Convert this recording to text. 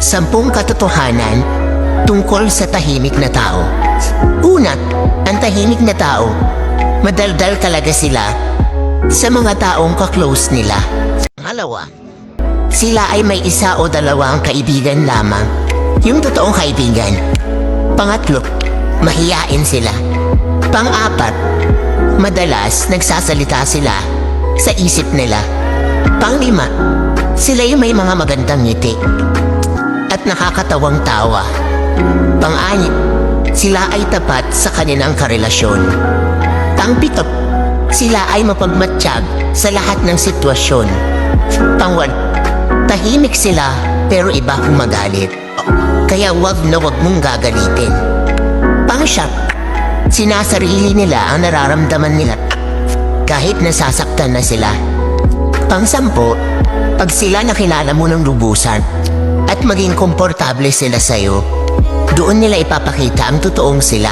10 katotohanan tungkol sa tahimik na tao. Una, ang tahimik na tao, madaldal talaga sila sa mga taong ka-close nila. Pangalawa, sila ay may 1 o 2 kaibigan lamang, yung totoong kaibigan. Pangatlo, mahiyain sila. Pang-4, madalas nagsasalita sila sa isip nila. Pang-5, sila yung may mga magandang ngiti at nakakatawang tawa. Pang-6, sila ay tapat sa kanilang karelasyon. Pang-7, sila ay mapagmatsyag sa lahat ng sitwasyon. Pang-8, tahimik sila pero iba kung magalit. Kaya wag na wag mong gagalitin. Pang-9, sinasarili nila ang nararamdaman nila kahit nasasaktan na sila. Pang-10, pag sila nakilala mo ng lubusan at maging komportable sila sa'yo, doon nila ipapakita ang totoong sila.